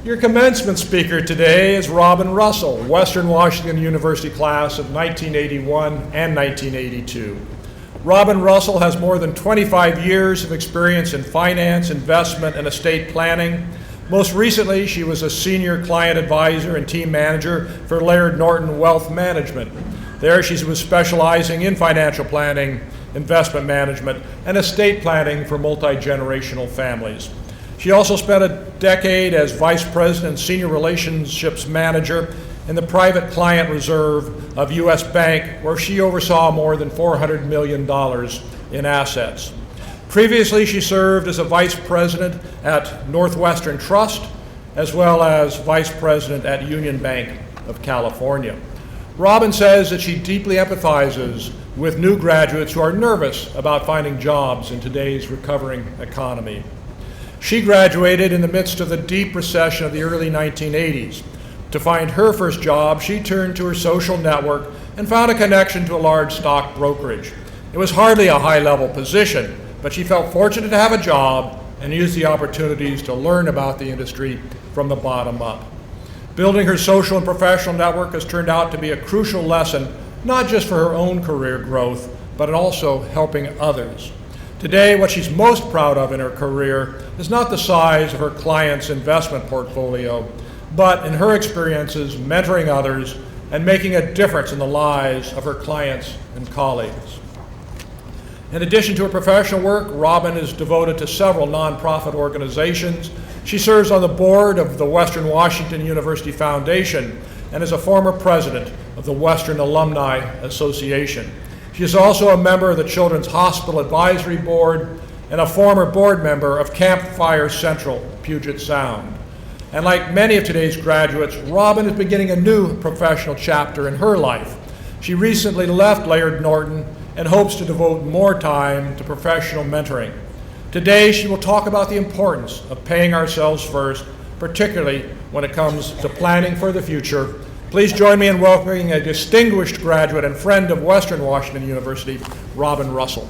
Your commencement speaker today is Robin Russell, Western Washington University class of 1981 and 1982. Robin Russell has more than 25 years of experience in finance, investment, and estate planning. Most recently, she was a senior client advisor and team manager for Laird Norton Wealth Management. There, she was specializing in financial planning, investment management, and estate planning for multi-generational families. She also spent a decade as vice president and senior relationships manager in the private client reserve of U.S. Bank, where she oversaw more than $400 million in assets. Previously, she served as a vice president at Northwestern Trust, as well as vice president at Union Bank of California. Robin says that she deeply empathizes with new graduates who are nervous about finding jobs in today's recovering economy. She graduated in the midst of the deep recession of the early 1980s. To find her first job, she turned to her social network and found a connection to a large stock brokerage. It was hardly a high-level position, but she felt fortunate to have a job and used the opportunities to learn about the industry from the bottom up. Building her social and professional network has turned out to be a crucial lesson, not just for her own career growth, but in also helping others. Today, what she's most proud of in her career is not the size of her clients' investment portfolio, but in her experiences mentoring others and making a difference in the lives of her clients and colleagues. In addition to her professional work, Robin is devoted to several nonprofit organizations. She serves on the board of the Western Washington University Foundation and is a former president of the Western Alumni Association. She is also a member of the Children's Hospital Advisory Board and a former board member of Campfire Central, Puget Sound. And like many of today's graduates, Robin is beginning a new professional chapter in her life. She recently left Laird Norton and hopes to devote more time to professional mentoring. Today, she will talk about the importance of paying ourselves first, particularly when it comes to planning for the future. Please join me in welcoming a distinguished graduate and friend of Western Washington University, Robin Russell.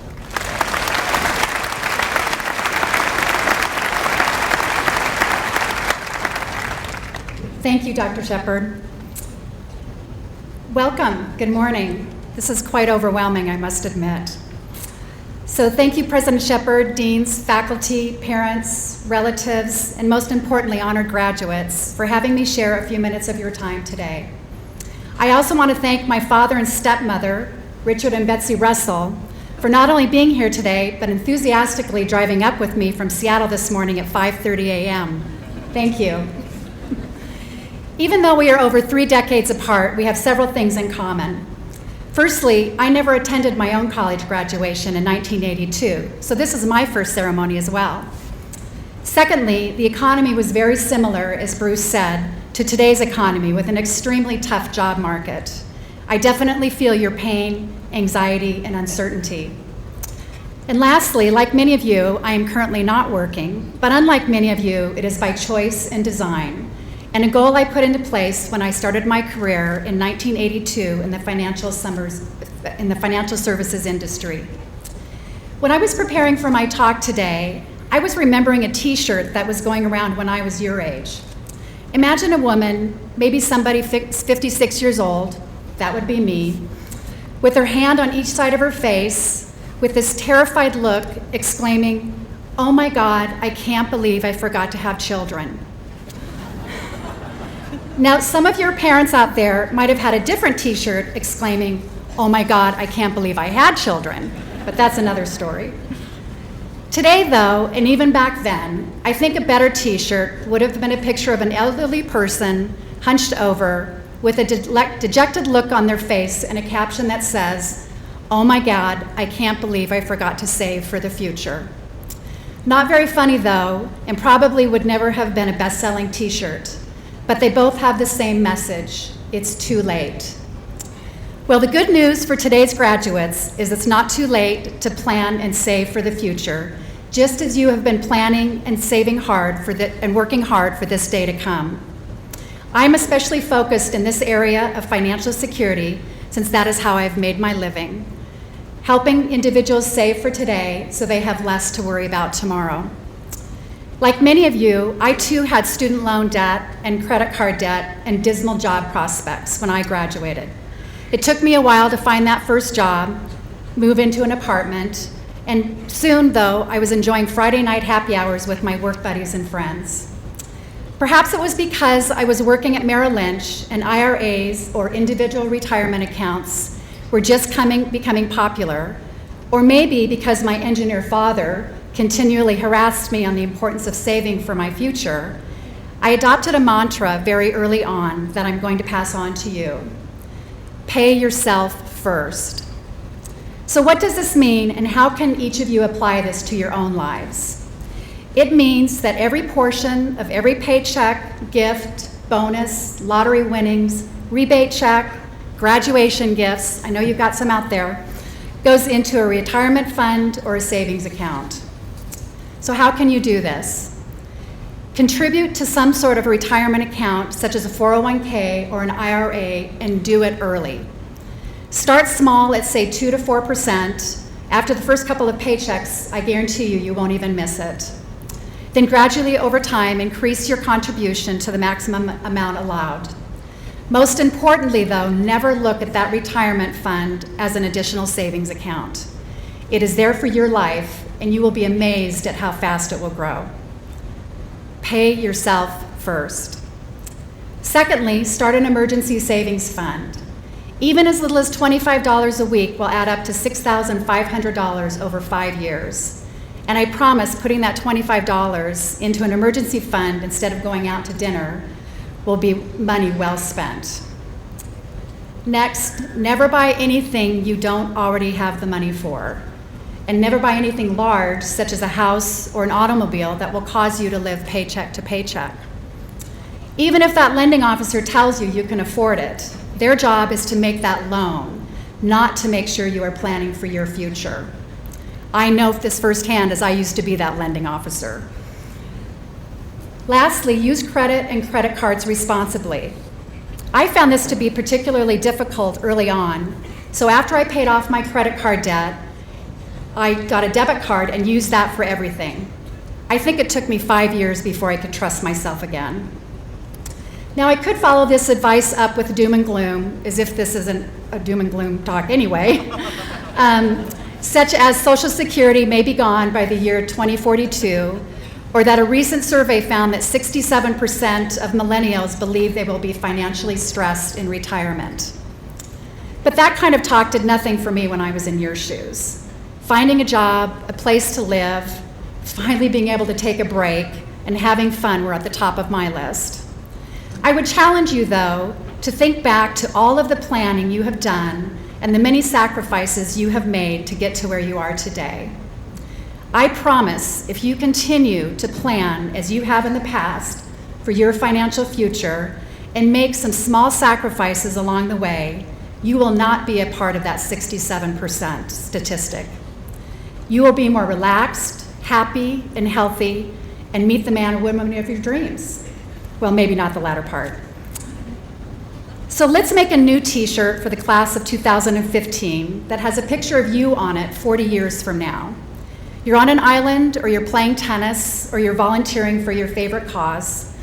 Thank you, Dr. Shepard. Welcome. Good morning. This is quite overwhelming, I must admit. So thank you, President Shepard, deans, faculty, parents, relatives, and most importantly, honored graduates, for having me share a few minutes of your time today. I also want to thank my father and stepmother, Richard and Betsy Russell, for not only being here today, but enthusiastically driving up with me from Seattle this morning at 5:30 a.m. Thank you. Even though we are over 3 decades apart, we have several things in common. Firstly, I never attended my own college graduation in 1982, so this is my first ceremony as well. Secondly, the economy was very similar, as Bruce said, to today's economy with an extremely tough job market. I definitely feel your pain, anxiety, and uncertainty. And lastly, like many of you, I am currently not working, but unlike many of you, it is by choice and design, and a goal I put into place when I started my career in 1982 in the financial services industry. When I was preparing for my talk today, I was remembering a t-shirt that was going around when I was your age. Imagine a woman, maybe somebody 56 years old, that would be me, with her hand on each side of her face, with this terrified look, exclaiming, "Oh my God, I can't believe I forgot to have children." Now, some of your parents out there might have had a different t-shirt exclaiming, "Oh my God, I can't believe I had children," but that's another story. Today, though, and even back then, I think a better t-shirt would have been a picture of an elderly person hunched over with a dejected look on their face and a caption that says, "Oh my God, I can't believe I forgot to save for the future." Not very funny, though, and probably would never have been a best-selling t-shirt. But they both have the same message: it's too late. Well, the good news for today's graduates is it's not too late to plan and save for the future, just as you have been planning and saving hard and working hard for this day to come. I'm especially focused in this area of financial security, since that is how I've made my living, helping individuals save for today so they have less to worry about tomorrow. Like many of you, I too had student loan debt and credit card debt and dismal job prospects when I graduated. It took me a while to find that first job, move into an apartment, and soon, though, I was enjoying Friday night happy hours with my work buddies and friends. Perhaps it was because I was working at Merrill Lynch and IRAs or individual retirement accounts were just becoming popular, or maybe because my engineer father continually harassed me on the importance of saving for my future. I adopted a mantra very early on that I'm going to pass on to you. Pay yourself first. So what does this mean, and how can each of you apply this to your own lives? It means that every portion of every paycheck, gift, bonus, lottery winnings, rebate check, graduation gifts, I know you've got some out there, goes into a retirement fund or a savings account. So how can you do this? Contribute to some sort of retirement account, such as a 401k or an IRA, and do it early. Start small at, say, 2 to 4%. After the first couple of paychecks, I guarantee you, you won't even miss it. Then gradually over time, increase your contribution to the maximum amount allowed. Most importantly, though, never look at that retirement fund as an additional savings account. It is there for your life, and you will be amazed at how fast it will grow. Pay yourself first. Secondly, start an emergency savings fund. Even as little as $25 a week will add up to $6,500 over 5 years. And I promise putting that $25 into an emergency fund instead of going out to dinner will be money well spent. Next, never buy anything you don't already have the money for. And never buy anything large, such as a house or an automobile, that will cause you to live paycheck to paycheck. Even if that lending officer tells you you can afford it, their job is to make that loan, not to make sure you are planning for your future. I know this firsthand, as I used to be that lending officer. Lastly, use credit and credit cards responsibly. I found this to be particularly difficult early on, so after I paid off my credit card debt, I got a debit card and used that for everything. I think it took me 5 years before I could trust myself again. Now, I could follow this advice up with doom and gloom, as if this isn't a doom and gloom talk anyway, such as Social Security may be gone by the year 2042, or that a recent survey found that 67% of millennials believe they will be financially stressed in retirement. But that kind of talk did nothing for me when I was in your shoes. Finding a job, a place to live, finally being able to take a break, and having fun were at the top of my list. I would challenge you, though, to think back to all of the planning you have done and the many sacrifices you have made to get to where you are today. I promise, if you continue to plan as you have in the past for your financial future and make some small sacrifices along the way, you will not be a part of that 67% statistic. You will be more relaxed, happy, and healthy, and meet the man or woman of your dreams. Well, maybe not the latter part. So let's make a new t-shirt for the class of 2015 that has a picture of you on it 40 years from now. You're on an island, or you're playing tennis, or you're volunteering for your favorite cause.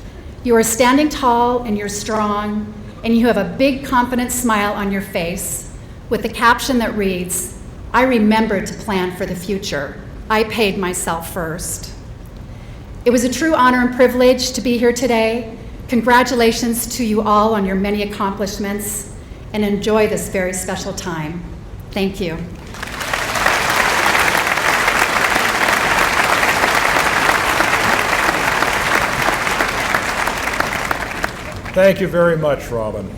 You are standing tall and you're strong, and you have a big confident smile on your face with the caption that reads, "I remembered to plan for the future. I paid myself first." It was a true honor and privilege to be here today. Congratulations to you all on your many accomplishments, and enjoy this very special time. Thank you. Thank you very much, Robin.